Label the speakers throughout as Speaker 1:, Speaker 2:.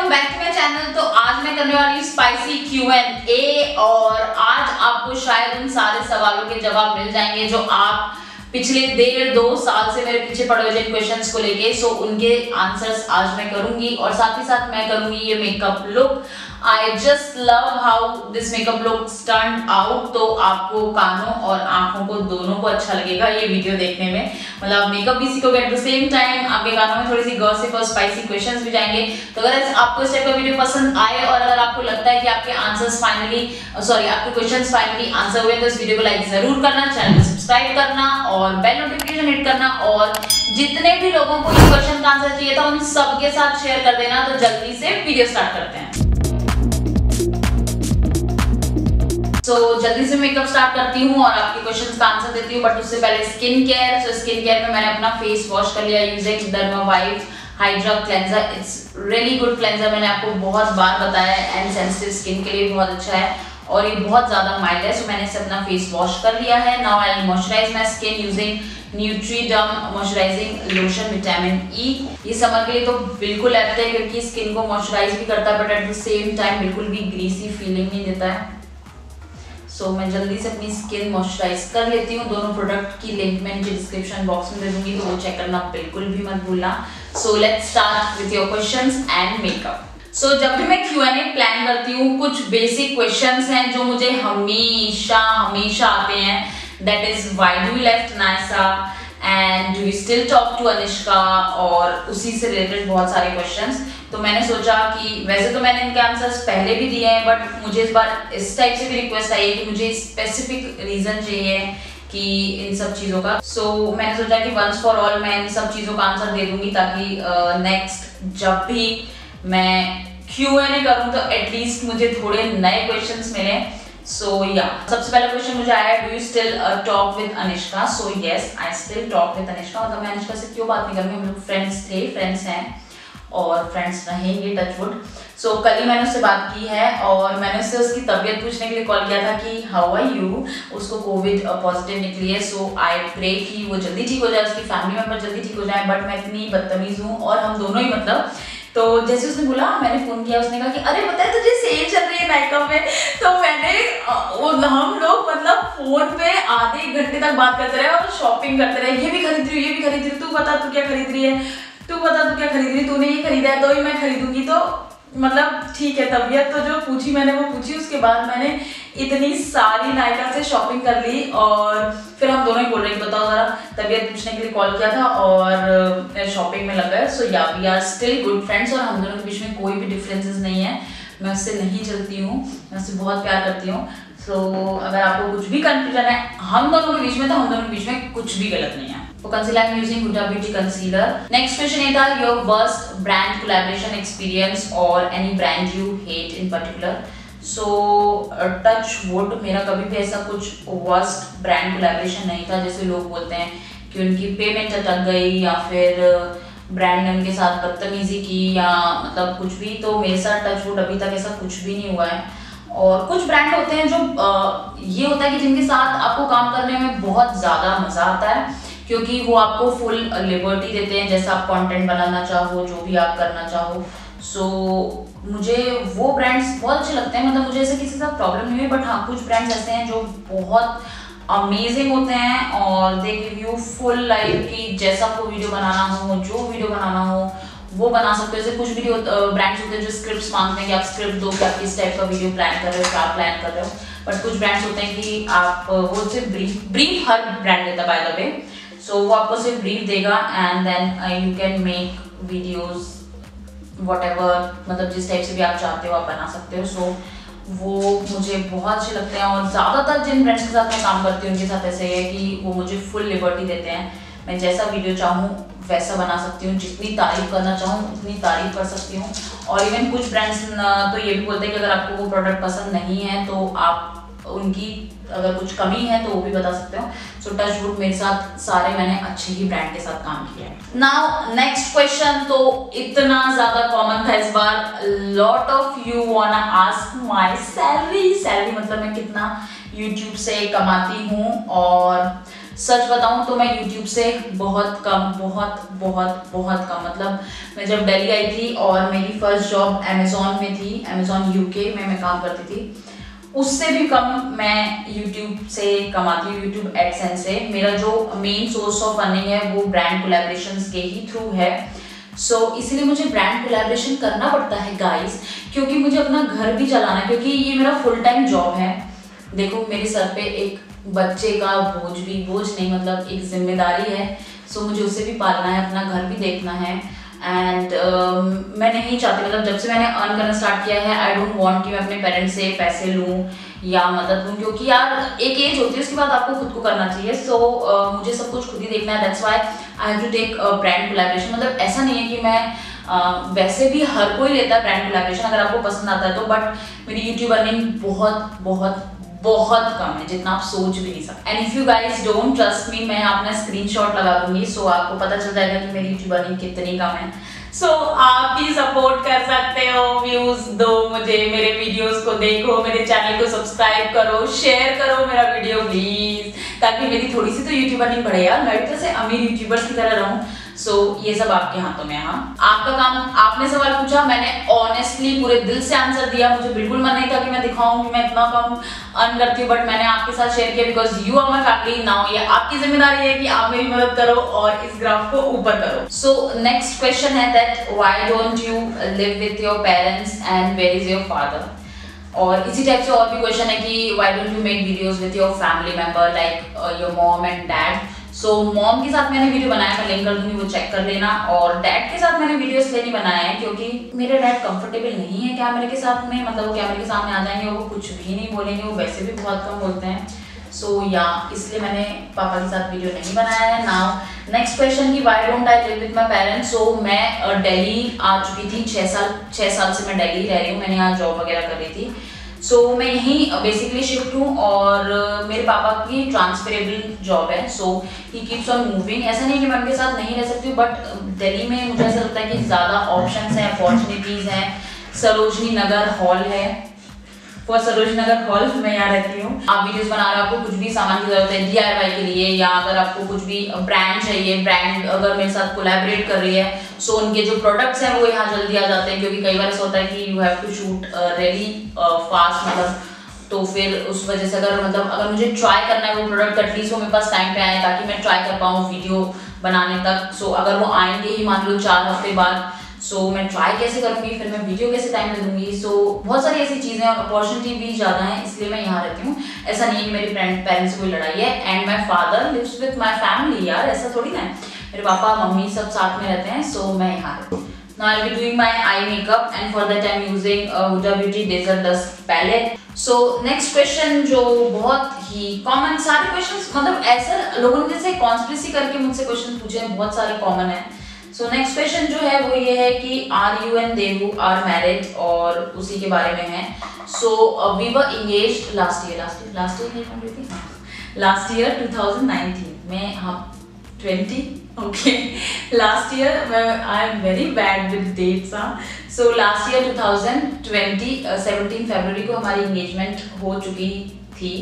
Speaker 1: Welcome back to my channel. तो आज मैं करने वाली स्पाइसी Q&A और आज आपको शायद उन सारे सवालों के जवाब मिल जाएंगे जो आप पिछले 1.5-2 साल से मेरे पीछे पड़े हुए जिन क्वेश्चंस को लेके, सो उनके आंसर्स आज मैं करूंगी और साथ ही साथ मैं करूंगी ये makeup look. I just love how this makeup look turned out. तो आपको कानों और आंखों को दोनों को अच्छा लगेगा ये वीडियो देखने में, मतलब मेकअप भी सीखोगे एट द सेम टाइम आपके कानों में थोड़ी सी गॉसिप और स्पाइसी क्वेश्चंस भी जाएंगे। तो अगर आपको इस टाइप का वीडियो पसंद आए और अगर आपको लगता है कि आपके आंसर्स आपके क्वेश्चंस फाइनली आंसर हुए तो इस वीडियो को लाइक जरूर करना, चैनल को सब्सक्राइब करना और बेल नोटिफिकेशन हिट करना और जितने भी लोगों को ये क्वेश्चन का आंसर चाहिए था उन सबके साथ शेयर कर देना। तो जल्दी से वीडियो स्टार्ट करते हैं। जल्दी से मेकअप स्टार्ट करती हूँ और आपके क्वेश्चंस का आंसर देती हूँ, बट उससे पहले स्किन केयर। स्किन केयर में मैंने अपना फेस वॉश कर लिया using dermavive hydra cleanser. It's really good cleanser, मैंने आपको बहुत बार बताया है एंड सेंसिटिव स्किन के लिए बहुत अच्छा है और ये बहुत ज्यादा माइल्ड है। सो मैंने इसे अपना फेस वॉश कर लिया है। Now I will moisturise my skin using Nutriderm moisturising lotion vitamin E. ये समर के लिए तो बिल्कुल एप्ट है क्योंकि स्किन को मॉइस्चराइज भी करता है but at the same time बिल्कुल भी ग्रीसी फीलिंग नहीं देता है। सो मैं जल्दी से अपनी स्किन मॉइस्चराइज कर लेती हूँ। दोनों प्रोडक्ट की लिंक मैं नीचे डिस्क्रिप्शन बॉक्स में दे दूंगी, तो वो चेक करना बिल्कुल भी मत भूलना। So let's start with your questions and makeup. So जब भी मैं Q&A प्लान करती हूँ कुछ बेसिक क्वेश्चंस हैं जो मुझे हमेशा आते हैं। That is why do you left Naisa and do you still talk to Anishka, और उसी से रिलेटेड बहुत सारे क्वेश्चंस। तो मैंने सोचा कि वैसे तो मैंने इनके आंसर्स पहले भी दिए हैं बट मुझे इस बार इस टाइप से भी रिक्वेस्ट आई है कि मुझे स्पेसिफिक रीजन चाहिए कि इन सब चीज़ों का। सो मैंने सोचा कि वंस फॉर ऑल मैं इन सब चीज़ों का आंसर दे दूंगी ताकि नेक्स्ट जब भी मैं Q&A करूँ तो एटलीस्ट मुझे थोड़े नए क्वेश्चंस मिले। सो या सबसे पहला क्वेश्चन मुझे आया, do you still talk with Anishka? So yes, I still talk with Anishka. मतलब मैं अनिष्का से क्यों बात नहीं करूँगी, हम लोग फ्रेंड्स थे, फ्रेंड्स हैं और फ्रेंड्स रहेंगे टचवुड। सो कल ही मैंने उससे बात की है और मैंने उससे उसकी तबीयत पूछने के लिए कॉल किया था कि हाउ आर यू। उसको कोविड पॉजिटिव निकली है। सो आई प्रे कि वो जल्दी ठीक हो जाए, उसकी फैमिली मेंबर जल्दी ठीक हो जाए, बट मैं इतनी बदतमीज हूँ और हम दोनों ही मतलब। तो जैसे उसने बोला, मैंने फोन किया, उसने कहा कि अरे पता है तुझे सेल चल रही है नायका में। तो मैंने हम लोग मतलब फोन पे आधे 1 घंटे तक बात करते रहे और शॉपिंग करते रहे, ये भी खरीद रही हूँ, ये भी खरीद रही हूँ, तू बता तू क्या खरीद रही है, तू बता तू क्या खरीद रही है, तूने ये खरीदा है तो ही मैं खरीदूंगी। तो मतलब ठीक है, तबीयत तो जो पूछी मैंने वो पूछी, उसके बाद मैंने इतनी सारी नायका से शॉपिंग कर ली और फिर हम दोनों ही बोल रहे हैं बताओ जरा, तबीयत पूछने के लिए कॉल किया था और शॉपिंग में लग गए। So yeah we are still good friends और हम दोनों के बीच में कोई भी डिफरेंसेस नहीं है। मैं उससे नहीं चलती हूँ, मैं उससे बहुत प्यार करती हूँ। सो अगर आपको कुछ भी कंफ्यूजन है हम दोनों के बीच में तो हम दोनों के बीच में कुछ भी गलत नहीं है। तो concealer I am using Huda beauty concealer. Next question ये था, your worst brand collaboration experience और any brand you hate in particular. So touch wood, मेरा कभी भी ऐसा कुछ वर्स्ट ब्रांड कोलैबोरेशन नहीं था जैसे लोग बोलते हैं कि उनकी पेमेंट अटक गई या फिर ब्रांड ने उनके साथ बदतमीजी की या मतलब कुछ भी। तो मेरे साथ टच वुड अभी तक ऐसा कुछ भी नहीं हुआ है। और कुछ ब्रांड होते हैं जो ये होता है कि जिनके साथ आपको काम करने में बहुत ज़्यादा मज़ा आता है क्योंकि वो आपको फुल लिबर्टी देते हैं, जैसा आप कंटेंट बनाना चाहो, जो भी आप करना चाहो। सो मुझे वो ब्रांड्स बहुत अच्छे लगते हैं, मतलब मुझे ऐसे किसी के साथ प्रॉब्लम नहीं हुई। बट हाँ, कुछ ब्रांड्स ऐसे हैं जो बहुत अमेजिंग होते हैं और they give you full life की जैसा आपको वीडियो बनाना हो, जो वीडियो बनाना हो वो बना सकते हो। जैसे कुछ वीडियो ब्रांड्स होते हैं जो स्क्रिप्ट्स मांगते हैं कि आप स्क्रिप्ट दो कि आप किस टाइप का वीडियो प्लान कर रहे हो, क्या प्लान कर रहे हो। बट कुछ ब्रांड्स होते हैं कि आप वो सिर्फ ब्रीफ हर ब्रांड देता बाय द वे। सो वो आपको सिर्फ ब्रीफ देगा and then you can make videos whatever, मतलब जिस टाइप से भी आप चाहते हो आप बना सकते हो। सो वो मुझे बहुत अच्छे लगते हैं और ज़्यादातर जिन ब्रांड्स के साथ मैं काम करती हूँ उनके साथ ऐसे है कि वो मुझे फुल लिबर्टी देते हैं। मैं जैसा वीडियो चाहूँ वैसा बना सकती हूँ, जितनी तारीफ करना चाहूँ उतनी तारीफ कर सकती हूँ। और इवन कुछ ब्रांड्स तो ये भी बोलते हैं कि अगर आपको वो प्रोडक्ट पसंद नहीं है तो आप उनकी अगर कुछ कमी है तो वो भी बता सकते हो। सो टच वुड मेरे साथ सारे मैंने अच्छे ही ब्रांड के साथ काम किया है। नाउ नेक्स्ट क्वेश्चन तो इतना ज्यादा कॉमन था इस बार, lot of you wanna ask my salary मतलब मैं कितना यूट्यूब से कमाती हूँ। और सच बताऊं तो मैं YouTube से बहुत कम कम, मतलब मैं जब दिल्ली आई थी और मेरी फर्स्ट जॉब अमेज़ॉन में थी, अमेज़ॉन यूके में मैं काम करती थी, उससे भी कम मैं YouTube से कमाती हूँ, YouTube एडसेंस से। मेरा जो मेन सोर्स ऑफ अर्निंग है वो ब्रांड कोलैबोरेशंस के ही थ्रू है। इसलिए मुझे ब्रांड कोलैबोरेशन करना पड़ता है गाइस, क्योंकि मुझे अपना घर भी चलाना है, क्योंकि ये मेरा फुल टाइम जॉब है। देखो मेरे सर पे एक बच्चे का बोझ नहीं, मतलब एक जिम्मेदारी है। मुझे उसे भी पालना है, अपना घर भी देखना है। एंड मैं नहीं चाहती, मतलब जब से मैंने अर्न करना स्टार्ट किया है, आई डोंट वांट कि मैं अपने पेरेंट्स से पैसे लूँ या मदद लूँ, क्योंकि यार एक एज होती है उसके बाद आपको खुद को करना चाहिए। मुझे सब कुछ खुद ही देखना है। That's why I have to take brand collaboration. मतलब ऐसा नहीं है कि मैं वैसे भी हर कोई लेता है ब्रांड कोलैबोरेशन अगर आपको पसंद आता है तो, बट मेरी यूट्यूब अर्निंग बहुत कम है, जितना आप सोच भी नहीं सकते। And if you guys don't trust me, मैं अपना स्क्रीनशॉट लगा दूंगी, आपको पता चल जाएगा कि मेरी यूट्यूब अर्निंग कितनी कम है। आप भी सपोर्ट कर सकते हो, व्यूज दो मुझे, मेरे वीडियोस को देखो, मेरे चैनल को सब्सक्राइब करो, शेयर करो मेरा वीडियो प्लीज, ताकि मेरी थोड़ी सी तो यूट्यूब अर्निंग बढ़े यार, मैं भी जैसे अमीर यूट्यूबर्स की तरह रहूं। ये सब आपके हाथों में है। हाँ, आपका काम, आपने सवाल पूछा, मैंने ऑनेस्टली पूरे दिल से आंसर दिया। मुझे बिल्कुल मन नहीं था कि मैं दिखाऊं कि मैं इतना कम अर्न करती हूँ, बट मैंने आपके साथ शेयर किया because you are my family. Now ये आपकी जिम्मेदारी है कि आप मेरी मदद करो और इस ग्राफ को ऊपर करो। नेक्स्ट क्वेश्चन है that why don't you live with your parents and where is your father. और इसी टाइप से और भी क्वेश्चन है कि why don't you make videos with your family member like your mom and dad. Mom के साथ मैंने वीडियो बनाया, मैं लिंक कर दूंगी, वो चेक कर लेना। और डैड के साथ मैंने वीडियो इसलिए नहीं बनाया है क्योंकि मेरे डैड कंफर्टेबल नहीं है कैमरे के साथ में, मतलब वो कैमरे के सामने आ जाएंगे और वो कुछ भी नहीं बोलेंगे, वो वैसे भी बहुत कम बोलते हैं। इसलिए मैंने पापा के साथ वीडियो नहीं बनाया है। नाउ नेक्स्ट क्वेश्चन की why don't I live with my parents. मैं दिल्ली आ चुकी थी, 6 साल से मैं दिल्ली रह रही हूँ, मैंने यहाँ जॉब वगैरह कर रही थी। मैं यहीं बेसिकली शिफ्ट हूँ और मेरे पापा की ट्रांसफरेबल जॉब है। He keeps on moving. ऐसा नहीं कि मैं उनके साथ नहीं रह सकती हूँ, बट दिल्ली में मुझे ऐसा लगता है कि ज़्यादा ऑप्शंस हैं, अपॉर्चुनिटीज़ हैं। सरोजनी नगर हॉल है, फॉर सरोजनी नगर हॉल मैं यहाँ रहती हूँ। आप वीडियोस बना रहे हो, आपको कुछ भी सामान की जरूरत है DIY के लिए, या अगर आपको कुछ भी ब्रांड चाहिए, ब्रांड अगर मेरे साथ कोलैबोरेट कर रही है, उनके जो प्रोडक्ट्स हैं वो यहाँ जल्दी आ जाते हैं, क्योंकि कई बार ऐसा होता है कि you have to shoot really fast, मतलब तो फिर उस वजह से अगर मुझे ट्राई करना है वो प्रोडक्ट, एटलीस्ट वो मेरे पास टाइम पे आए ताकि मैं ट्राई कर पाऊँ वीडियो बनाने तक। अगर वो आएंगे ही मान लो 4 हफ्ते बाद, मैं ट्राई कैसे करूँगी, फिर मैं वीडियो कैसे टाइम दे दूँगी। बहुत सारी ऐसी चीज़ें और अपॉर्चुनिटी भी ज़्यादा हैं, इसलिए मैं यहाँ रहती हूँ। ऐसा नहीं है कि मेरे पेरेंट्स से कोई लड़ाई है। And my father lives with my family, यार ऐसा थोड़ी ना है, मेरे पापा मम्मी सब साथ में रहते हैं। मैं यहाँ रहती हूँ। Now I'll be doing my eye makeup and for that I'm using Huda Beauty Desert Dust palette. Next question जो बहुत ही कॉमन, सारे क्वेश्चंस मतलब ऐसा लोगों ने जैसे कॉन्स्पिरेसी करके मुझसे क्वेश्चन पूछे हैं, बहुत सारे कॉमन है। नेक्स्ट क्वेश्चन जो है वो ये है कि are you and Devu are married, और उसी के बारे में है। We were engaged last year 2019 में। हाँ 20 okay, last year I am very bad with dates. Last year 2020 17 फरवरी को हमारी एंगेजमेंट हो चुकी थी।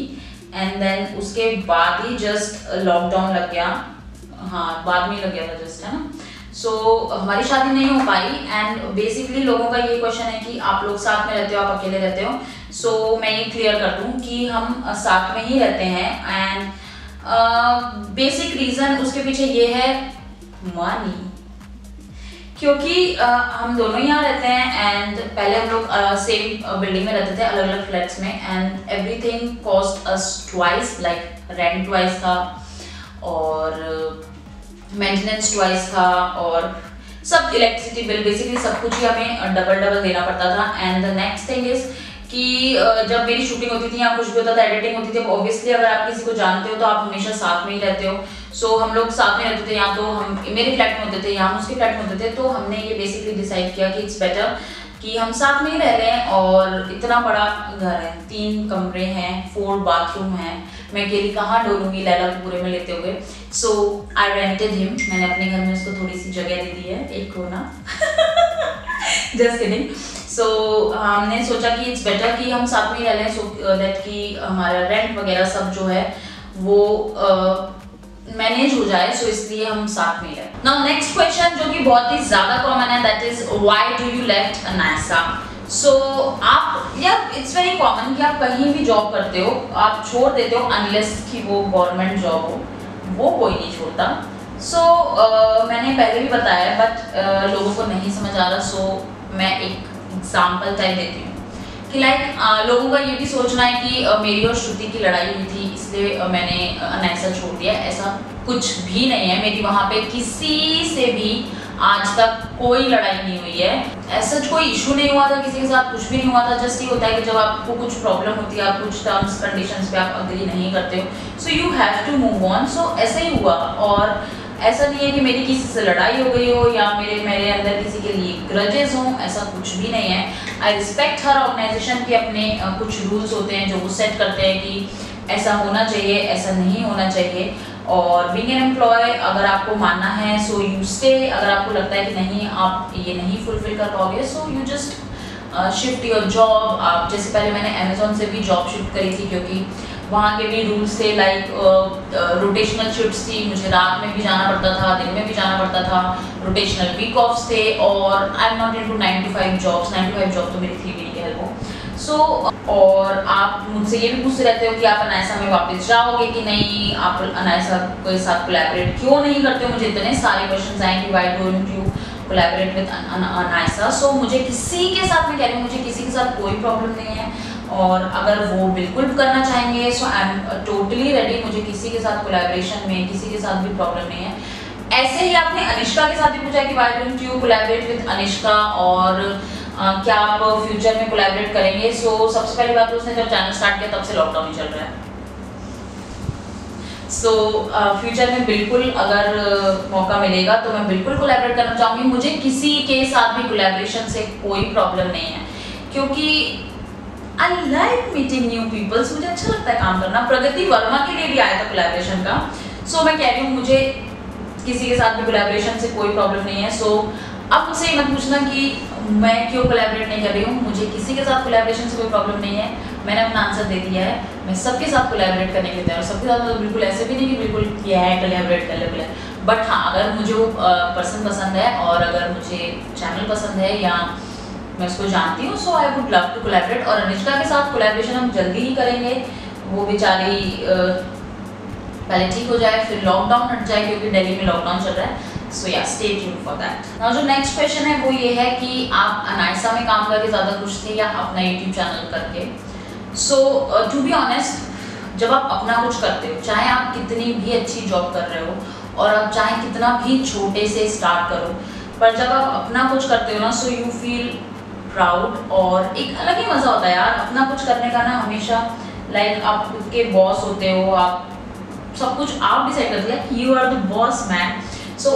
Speaker 1: एंड देन उसके बाद ही जस्ट लॉकडाउन लग गया। हाँ बाद में लग गया था जस्ट, है ना। हमारी शादी नहीं हो पाई। एंड बेसिकली लोगों का ये क्वेश्चन है कि आप लोग साथ में रहते हो, आप अकेले रहते हो। मैं ये क्लियर कर दूं कि हम साथ में ही रहते हैं। एंड बेसिक रीजन उसके पीछे ये है मनी, क्योंकि हम दोनों यहाँ रहते हैं। एंड पहले हम लोग सेम बिल्डिंग में रहते थे, अलग अलग फ्लैट्स में। And everything cost us twice, like rent twice था और मेंटेनेंस ट्वाइस था, और सब इलेक्ट्रिसिटी बिल, बेसिकली सब कुछ ही हमें डबल देना पड़ता था। And the next thing is कि जब मेरी शूटिंग होती थी या कुछ भी होता था, एडिटिंग होती थी, ऑब्वियसली अगर आप किसी को जानते हो तो आप हमेशा साथ में ही रहते हो। हम लोग साथ में रहते थे, या तो हम मेरे फ्लैट में होते थे या हम उसके फ्लैट में होते थे। तो हमने ये बेसिकली डिसाइड किया कि इट्स बेटर कि हम साथ में ही रह रहे हैं। और इतना बड़ा घर है, 3 कमरे हैं, 4 बाथरूम हैं, मैं अकेली कहाँ डोलूंगी लैला को पूरे में लेते हुए। आई रेंटेड हिम, मैंने अपने घर में उसको थोड़ी सी जगह दे दी है, एक कोना। Just kidding. हमने सोचा कि इट्स बेटर कि हम साथ में ही रह लें, सो दैट कि हमारा रेंट वगैरह सब जो है वो मैनेज हो जाए, सो इसलिए हम साथ में रहे। नाउ नेक्स्ट क्वेश्चन जो कि बहुत ही ज्यादा कॉमन है, that is why do you left NASA. So आप यार इट्स वेरी कॉमन कि आप कहीं भी जॉब करते हो आप छोड़ देते हो अनलेस कि वो गवर्नमेंट जॉब हो, वो कोई नहीं छोड़ता। सो मैंने पहले भी बताया बट लोगों को नहीं समझ आ रहा, सो मैं एक एग्जाम्पल टाइप देती हूँ कि लाइक लोगों का ये भी सोचना है कि मेरी और श्रुति की लड़ाई हुई थी इसलिए मैंने अनायसा छोड़ दिया। ऐसा कुछ भी नहीं है, मेरी वहाँ पे किसी से भी आज तक कोई लड़ाई नहीं हुई है, ऐसा कोई इशू नहीं हुआ था किसी के साथ, कुछ भी नहीं हुआ था। जस्ट ये होता है कि जब आपको कुछ प्रॉब्लम होती है, आप कुछ टर्म्स कंडीशंस पे आप अग्री नहीं करते हो, so you have to move on. So ऐसा ही हुआ, और ऐसा नहीं है कि मेरी किसी से लड़ाई हो गई हो या मेरे अंदर किसी के लिए ग्रजेस हों, ऐसा कुछ भी नहीं है। आई रिस्पेक्ट हर ऑर्गेनाइजेशन के अपने कुछ रूल्स होते हैं जो वो सेट करते हैं कि ऐसा होना चाहिए, ऐसा नहीं होना चाहिए। और बीइंग एन एम्प्लॉय अगर आपको मानना है सो यू स्टे, अगर आपको लगता है कि नहीं आप ये नहीं फुलफिल कर पाओगे so you just shift your job. आप जैसे पहले मैंने अमेजोन से भी जॉब शिफ्ट करी थी क्योंकि वहाँ के भी रूल्स थे, लाइक रोटेशनल शिफ्ट्स थी, मुझे रात में भी जाना पड़ता था, दिन में भी जाना पड़ता था, रोटेशनल वीक ऑफ्स थे, और I am not into 9 to 5 jobs. 9 to 5 job तो मेरी थी भी नहीं कह लो। सो और आप मुझसे ये भी पूछते रहते हो कि आप अनायसा में वापस जाओगे कि नहीं, आप अनायसा के साथ कोलैबोरेट क्यों नहीं करते हो। मुझे इतने सारे क्वेश्चन आए कि why don't you collaborate with Anaysa. So मुझे किसी के साथ, मैं कह रही हूँ मुझे किसी के साथ कोई प्रॉब्लम नहीं है, और अगर वो बिल्कुल करना चाहेंगे सो आई एम टोटली रेडी। मुझे किसी के साथ कोलैबोरेशन में किसी के साथ भी प्रॉब्लम नहीं है। ऐसे ही आपने अनिष्का के साथ भी पूछा कि why don't you collaborate with Anishka, और क्या आप फ्यूचर में कोलैबोरेट करेंगे। सो सबसे पहली बात तो उसने जब चैनल स्टार्ट किया तब से लॉकडाउन ही चल रहा है। सो फ्यूचर में बिल्कुल अगर मौका मिलेगा तो मैं बिल्कुल कोलैबोरेट करना चाहूँगी। मुझे किसी के साथ भी कोलैबोरेशन से कोई प्रॉब्लम नहीं है क्योंकि I like meeting new peoples, मुझे अच्छा लगता है काम करना। प्रगति वर्मा के लिए भी आया था कोलैबोरेशन का। सो मैं कह रही हूँ मुझे किसी के साथ भी कोलैबोरेशन से कोई प्रॉब्लम नहीं है। सो अब मुझसे मत पूछना कि मैं क्यों कोलैबोरेट नहीं कर रही हूँ, मुझे किसी के साथ कोलैबोरेशन से कोई प्रॉब्लम नहीं है। मैंने अपना आंसर दे दिया है, मैं सबके साथ कोलैबोरेट करने के लिए तैयार हूँ। सबके साथ मतलब बिल्कुल ऐसे भी नहीं कि बिल्कुल किया है कोलैबोरेट कर ले, बट हाँ अगर मुझे वो पर्सन पसंद है और अगर मुझे चैनल पसंद है या मैं उसको जानती हूँ so I would love to collaborate. और अनिष्का के साथ कोलैबोरेशन हम जल्दी ही करेंगे, वो बेचारी पहले ठीक हो जाए फिर लॉकडाउन हट जाए क्योंकि दिल्ली में लॉकडाउन चल रहा है। सो या stay tuned for that. Now जो नेक्स्ट क्वेश्चन है वो ये है कि आप अनायसा में काम करके ज़्यादा खुश थे या अपना यूट्यूब चैनल करके। सो टू बी ऑनेस्ट जब आप अपना कुछ करते हो, चाहे आप कितनी भी अच्छी जॉब कर रहे हो और आप चाहे कितना भी छोटे से स्टार्ट करो, पर जब आप अपना कुछ करते हो ना सो यू फील प्राउड और एक अलग ही मज़ा होता है यार अपना कुछ करने का ना। हमेशा लाइक आप खुद के बॉस होते हो, आप सब कुछ आप डिसाइड करते हैं, you are the boss man. So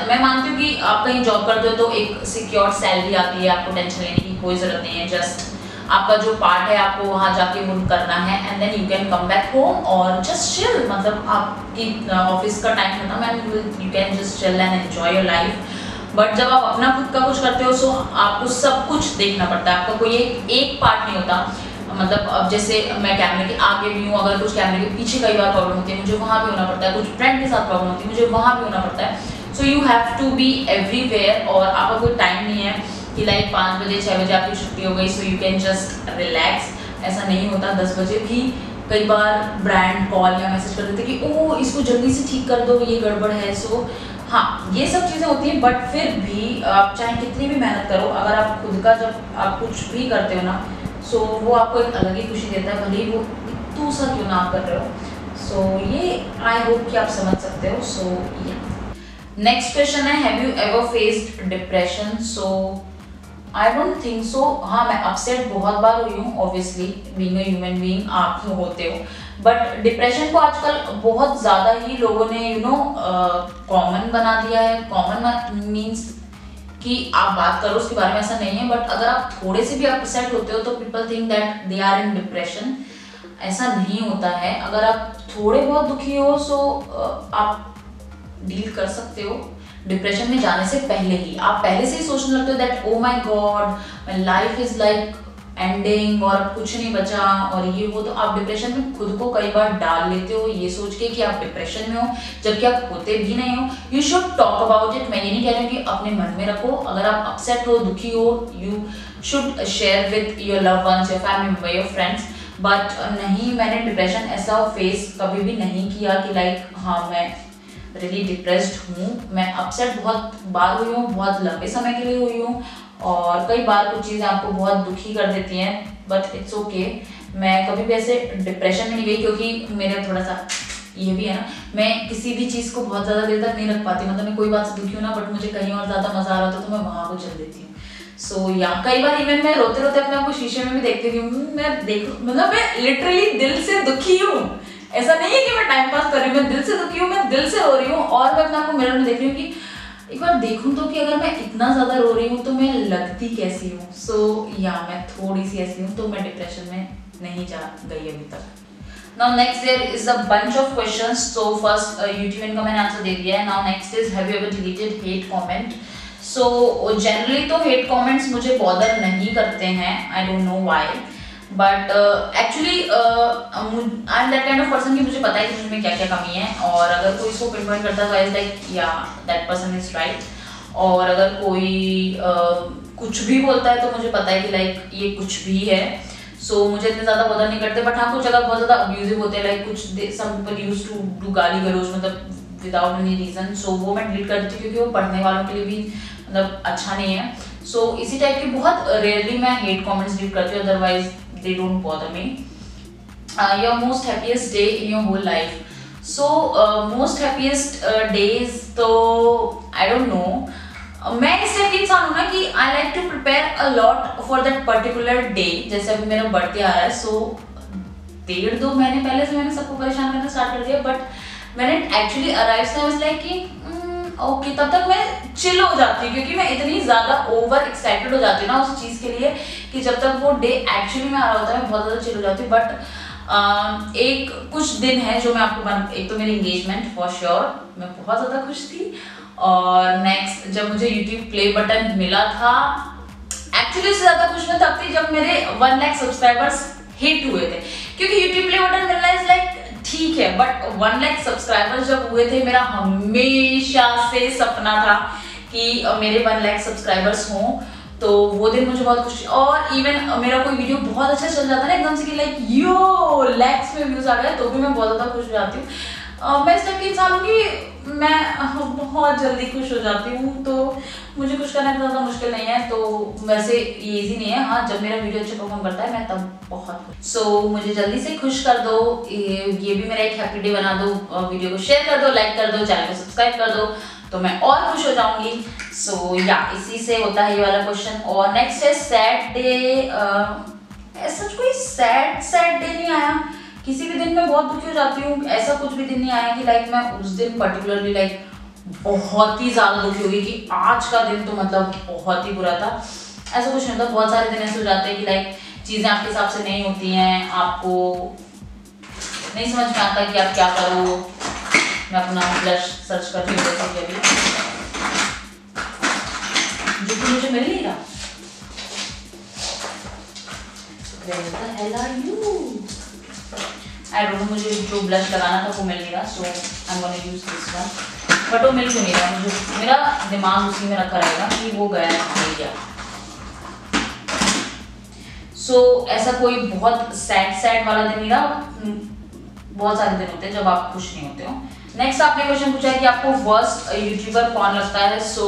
Speaker 1: मैं मानती हूँ कि आप कहीं जॉब करते हो तो एक सिक्योर सैलरी आती है, आपको टेंशन लेने की कोई ज़रूरत नहीं है। जस्ट आपका जो पार्ट है आपको वहाँ जाके वो करना है and then you can come back home और जस्ट चिल। मतलब आपकी ऑफिस का टाइम खत्म है, you can just chill and enjoy your life. But जब आप अपना खुद का कुछ करते हो सो आपको सब कुछ देखना पड़ता है, आपका कोई एक पार्ट नहीं होता। मतलब अब जैसे मैं कैमरे के आगे भी हूँ, अगर कुछ कैमरे के पीछे कई बार प्रॉब्लम होती है मुझे वहाँ भी होना पड़ता है, कुछ फ्रेंड के साथ प्रॉब्लम होती है मुझे वहाँ भी होना पड़ता है। So you have to be everywhere और आपका कोई टाइम नहीं है कि लाइक 5 बजे 6 बजे आपकी छुट्टी हो गई so you can just relax. ऐसा नहीं होता। 10 बजे भी कई बार ब्रांड कॉल या मैसेज कर देते कि ओ इसको जल्दी से ठीक कर दो, ये गड़बड़ है। सो हाँ ये सब चीज़ें होती हैं, बट फिर भी आप चाहे कितनी भी मेहनत करो, अगर आप खुद का जब आप कुछ भी करते हो ना सो वो आपको एक अलग ही खुशी देता है, भले ही वो इतना सा क्यों ना आप कर रहे हो। सो ये आई होप कि आप समझ सकते हो। सो ये नेक्स्ट क्वेश्चन है, have you ever faced depression. So I don't think so. हाँ मैं अपसेट बहुत बार हुई हूँ, obviously being a human being आप होते हो, बट डिप्रेशन को आजकल बहुत ज़्यादा ही लोगों ने कॉमन बना दिया है। कॉमन मीन्स कि आप बात करो उसके बारे में, ऐसा नहीं है, बट अगर आप थोड़े से भी अपसेट होते हो तो people think that they are in depression. ऐसा नहीं होता है। अगर आप थोड़े बहुत दुखी हो सो आप डील कर सकते हो डिप्रेशन में जाने से पहले ही। आप पहले से ही सोचने लगते हो that oh my God my life is like ending और अब कुछ नहीं बचा और ये वो, तो आप डिप्रेशन में खुद को कई बार डाल लेते हो ये सोच के कि आप डिप्रेशन में हो, जबकि आप होते भी नहीं हो। You should talk about it. मैं ये नहीं कह रही हूँ कि अपने मन में रखो। अगर आप अपसेट हो, दुखी हो, you should share with your love ones, your family member, your friends. But नहीं, मैंने डिप्रेशन ऐसा फेस कभी भी नहीं किया कि लाइक हाँ मैं रियली डिप्रेस्ड हूँ। मैं अपसेट बहुत बार हुई हूँ, बहुत लंबे समय के लिए हुई हूँ, और कई बार कुछ चीज़ें आपको बहुत दुखी कर देती हैं, बट इट्स ओके। मैं कभी भी ऐसे डिप्रेशन में नहीं गई, क्योंकि मेरा थोड़ा सा ये भी है ना, मैं किसी भी चीज़ को बहुत ज़्यादा देर तक नहीं रख पाती। मतलब मैं कोई बात से दुखी हूँ ना, बट मुझे कहीं और ज़्यादा मज़ा आ रहा होता है तो मैं वहाँ को चल देती हूँ। सो या कई बार इवन मैं रोते रोते अपने आप को शीशे में भी देखती हूँ, मैं देख मतलब मैं लिटरली दिल से दुखी हूँ। ऐसा नहीं है कि मैं टाइम पास कर रही हूँ, मैं दिल से दुखी हूँ, मैं दिल से रो रही हूँ। और मैं अपने आप को मिरर में देख रही हूँ कि एक बार देखूं तो कि अगर मैं इतना ज़्यादा रो रही हूँ तो मैं लगती कैसी हूँ। सो या मैं थोड़ी सी ऐसी हूँ, तो मैं डिप्रेशन में नहीं जा गई अभी तक। Now next there is a bunch of questions. So first YouTube का मैंने आंसर दे दिया है। Now next is have you ever deleted hate comment. So generally तो हेट कमेंट्स मुझे बॉदर नहीं करते हैं, I don't know why, but actually I am that kind of person कि मुझे पता है कि मुझ में क्या क्या कमी है, और अगर कोई इसको पिन पॉइंट करता है तो आई लाइक या दैट पर्सन इज राइट। और अगर कोई कुछ भी बोलता है तो मुझे पता है कि लाइक ये कुछ भी है। सो मुझे इतने ज़्यादा बॉदर नहीं करते। बट हाँ, कुछ अगर बहुत ज़्यादा अब्यूजिव होते हैं, लाइक कुछ some people use to do गाली गलौज, मतलब विदाउट एनी रीजन, सो वो मैं डिलीट कर देती हूँ, क्योंकि वो पढ़ने वालों के लिए भी मतलब अच्छा नहीं है। सो इसी टाइप के बहुत रेयरली मैं हेट कमेंट्स डिलीट करती हूँ, otherwise they don't bother me. Your most happiest day in your whole life. So most happiest days तो I don't know. मैं इस टाइप की इंसान हूँ ना कि I like to prepare a lot for that particular day. जैसे अभी मेरा बर्थडे आ रहा है, so 1.5-2 महीने पहले से मैंने सबको परेशान करना स्टार्ट कर दिया। बट मैंने एक्चुअली अराइव से वाज लाइक कि ओके, तब तक मैं चिल हो जाती हूँ, क्योंकि मैं इतनी ज़्यादा ओवर एक्साइटेड हो जाती हूँ ना उस चीज़ के लिए कि जब तक वो डे एक्चुअली में आ रहा होता है मैं बहुत ज़्यादा चिल हो जाती हूँ। बट एक कुछ दिन है जो मैं आपको एक तो मेरी एंगेजमेंट फॉर श्योर, मैं बहुत ज़्यादा खुश थी। और नेक्स्ट जब मुझे यूट्यूब प्ले बटन मिला था, एक्चुअली उससे ज़्यादा खुश मैं तब थी जब मेरे 1 लाख सब्सक्राइबर्स हिट हुए थे, क्योंकि यूट्यूब प्ले बटन मिलना इज लाइक ठीक है, बट 1 लाख सब्सक्राइबर्स जब हुए थे, मेरा हमेशा से सपना था कि मेरे 1 लाख सब्सक्राइबर्स हों, तो वो दिन मुझे बहुत खुशी। और इवन मेरा कोई वीडियो बहुत अच्छा चल जाता है ना एकदम से कि लाइक यो लैक्स में व्यूज आ गए, तो भी मैं बहुत ज़्यादा खुश हो जाती हूँ। मैं इस टाइप की इंसान हूँ कि मैं बहुत जल्दी खुश हो जाती हूँ, तो मुझे खुश करना इतना ज़्यादा मुश्किल नहीं है। तो वैसे ये ईजी नहीं है, हाँ जब मेरा वीडियो अच्छा परफॉर्म करता है मैं तब बहुत खुश। सो मुझे जल्दी से खुश कर दो, ये भी मेरा एक हैप्पी डे बना दो, वीडियो को शेयर कर दो, लाइक कर दो, चैनल को सब्सक्राइब कर दो, तो मैं और खुश हो जाऊंगी। सो या इसी से होता है ये वाला क्वेश्चन। और नेक्स्ट है सैड डे। ऐसा कोई सैड डे नहीं आया, किसी भी दिन में बहुत दुखी हो जाती हूँ, ऐसा कुछ भी दिन नहीं आया कि लाइक मैं उस दिन पर्टिकुलरली लाइक बहुत ही ज़्यादा दुखी हो गई कि आज का दिन तो मतलब बहुत ही बुरा था। ऐसा कुछ नहीं होता, बहुत सारे दिन ऐसे हो जाते हैं कि लाइक चीज़ें आपके हिसाब से नहीं होती हैं, आपको नहीं समझ में आता कि आप क्या करो। मैं अपना ब्लश सर्च कर रही हूँ जैसे कि अभी, जो कि मुझे मिल नहीं रहा। Where the hell are you? I don't know, मुझे जो ब्लश लगाना था वो मिल नहीं रहा, so I'm gonna use this one. But वो मिल क्यों नहीं रहा, मुझे मेरा दिमाग उसी में रखा रहेगा कि वो गया मिल गया। सो ऐसा कोई बहुत सैड वाला दिन नहीं रहा, बहुत सारे दिन होते हैं जब आप खुश नहीं होते हो। नेक्स्ट आपने क्वेश्चन पूछा है कि आपको वर्स्ट यूट्यूबर कौन लगता है। सो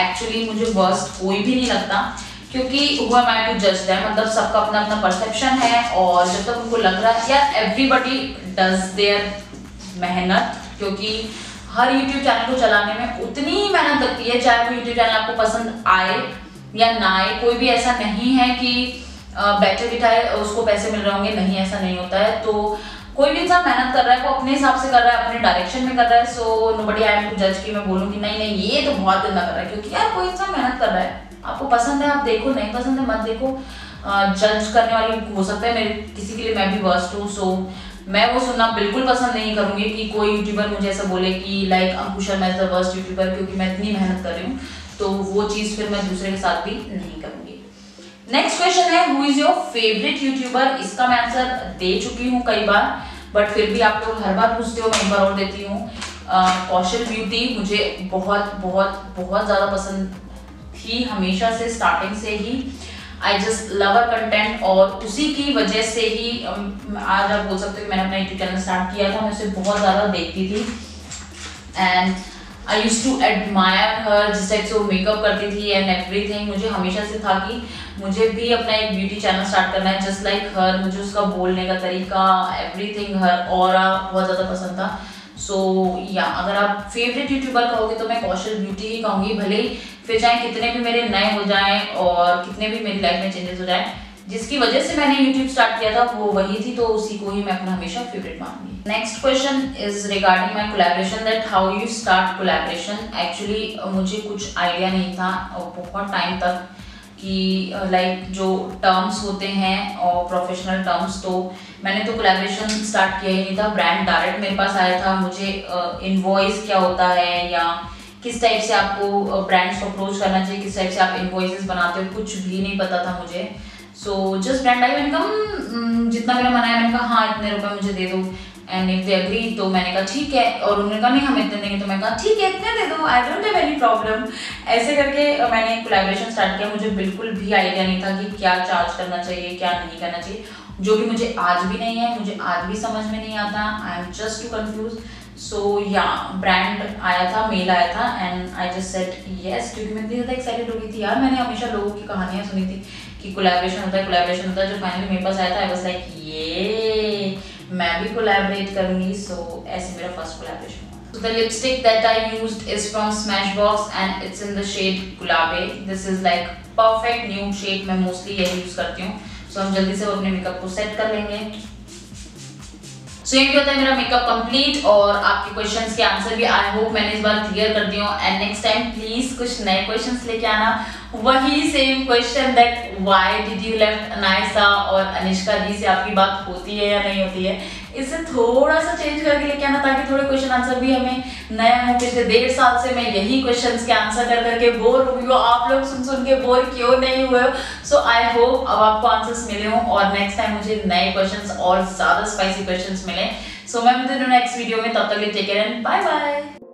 Speaker 1: एक्चुअली मुझे वर्स्ट कोई भी नहीं लगता, क्योंकि हु एम आई टू जज दैम, मतलब सबका अपना अपना परसेप्शन है, और जब तक उनको लग रहा है यार एवरीबडी डज देयर मेहनत, क्योंकि हर यूट्यूब चैनल को चलाने में उतनी ही मेहनत लगती है, चाहे वो यूट्यूब चैनल आपको पसंद आए या ना आए। कोई भी ऐसा नहीं है कि बैठे बिठाए उसको पैसे मिल रहे होंगे, नहीं ऐसा नहीं होता है। तो कोई भी इंसान मेहनत कर रहा है, वो अपने हिसाब से कर रहा है, अपने डायरेक्शन में कर रहा है। So nobody I am to जज कि मैं बोलूँ कि नहीं ये तो बहुत गंदा कर रहा है, क्योंकि यार कोई इंसान मेहनत कर रहा है, आपको पसंद है आप देखो, नहीं पसंद है मत देखो। जज करने वाली हो सकता है मेरे किसी के लिए मैं भी वर्स्ट हूँ। सो मैं वो सुनना बिल्कुल पसंद नहीं करूँगी कि कोई यूट्यूबर मुझे ऐसा बोले कि like Ankush Sharma is the worst YouTuber, क्योंकि मैं इतनी मेहनत कर रही हूँ, तो वो चीज़ फिर मैं दूसरे के साथ भी नहीं करूँगी। नेक्स्ट क्वेश्चन है who is your favourite YouTuber. इसका मैं आंसर दे चुकी हूँ कई बार, बट फिर भी आप लोग हर बार पूछते हो, मैं एक बार और देती हूँ। कौशल ब्यूटी मुझे बहुत बहुत बहुत ज़्यादा पसंद थी हमेशा से, स्टार्टिंग से ही। I just love her content और उसी की वजह से ही आज आप बोल सकते हो कि मैंने अपना यूट्यूब चैनल स्टार्ट किया था। मैं उसे बहुत ज़्यादा देखती थी and I use to admire her, जिस टाइप से वो मेकअप करती थी एंड एवरीथिंग। मुझे हमेशा से था कि मुझे भी अपना एक ब्यूटी चैनल स्टार्ट करना है जस्ट लाइक हर। मुझे उसका बोलने का तरीका, एवरीथिंग, हर ऑरा बहुत ज़्यादा पसंद था। सो या अगर आप फेवरेट यूट्यूबर कहोगे तो मैं कौशल ब्यूटी ही कहूँगी। भले ही फिर चाहे कितने भी मेरे नए हो जाएं और कितने भी मेरी लाइफ में चेंजेस हो जाएं, जिसकी वजह से मैंने यूट्यूब स्टार्ट किया था वो वही थी, तो उसी को ही मैं अपना हमेशा फेवरेट मानूंगी। Next question is regarding my collaboration, that how you start collaboration. Actually मुझे कुछ आइडिया नहीं था बहुत टाइम तक कि लाइक जो टर्म्स होते हैं और प्रोफेशनल टर्म्स, तो मैंने तो कोलैबोरेशन स्टार्ट किया ही नहीं था। ब्रांड डायरेक्ट मेरे पास आया था। मुझे इनवॉइस क्या होता है या किस टाइप से आपको ब्रांड्स को अप्रोच करना चाहिए, किस टाइप से आप इनवॉइसेस बनाते हो, कुछ भी नहीं पता था मुझे। सो जस्ट ब्रांड आई, मैंने कहा जितना मेरा मन आया, मैंने कहा हाँ इतने रुपए मुझे दे दो एंड इफ दे एग्री तो मैंने कहा ठीक है, और उन्होंने कहा नहीं हम इतने देंगे, तो मैं कहा ठीक है इतने दे दो, I don't have any problem. ऐसे करके मैंने कोलैबोरेशन स्टार्ट किया। मुझे बिल्कुल भी आइडिया नहीं था कि क्या चार्ज करना चाहिए क्या नहीं करना चाहिए, जो कि मुझे आज भी नहीं है, मुझे आज भी समझ में नहीं आता। I am just too confuse. So या ब्रांड आया था, मेल आया था and I just said yes, क्योंकि मैं इतनी ज़्यादा एक्साइटेड हो गई थी यार। मैंने हमेशा लोगों की कहानियाँ सुनी थी कि कोलैबोरेशन होता है कोलैबोरेशन होता है। जो फाइनली मेरे पास आया था आई वाज लाइक ये मैं भी कोलैबोरेट करूंगी। सो ऐसे मेरा फर्स्ट कोलैबोरेशन हुआ। So the lipstick that I used is from Smashbox and it's in the shade Gulabe. This is like perfect nude shade, मैं mostly यही यूज करती हूँ। So हम जल्दी से अपने मेकअप को सेट कर लेंगे। सो ये होता है मेरा मेकअप कंप्लीट और आपके क्वेश्चंस के आंसर भी आई होप मैंने इस बार क्लियर कर दिया हूँ। एंड नेक्स्ट टाइम प्लीज कुछ नए क्वेश्चंस लेके आना। वही same question that why did you left Anaysa और अनिष्का दी से आपकी बात होती है या नहीं होती है, इससे थोड़ा सा चेंज करके लेके आना ताकि थोड़े क्वेश्चन आंसर भी हमें नया हो। पिछले 1.5 साल से मैं यही क्वेश्चंस के आंसर कर करके बोर हो गई हूँ, आप लोग सुन सुन के बोर क्यों नहीं हुए हो। सो आई होप अब आपको आंसर्स मिले हों और नेक्स्ट टाइम मुझे नए क्वेश्चंस और ज्यादा स्पाइसी क्वेश्चंस मिले। सो मैं मिलती हूँ नेक्स्ट वीडियो में, तब तक के लिए take care and bye bye.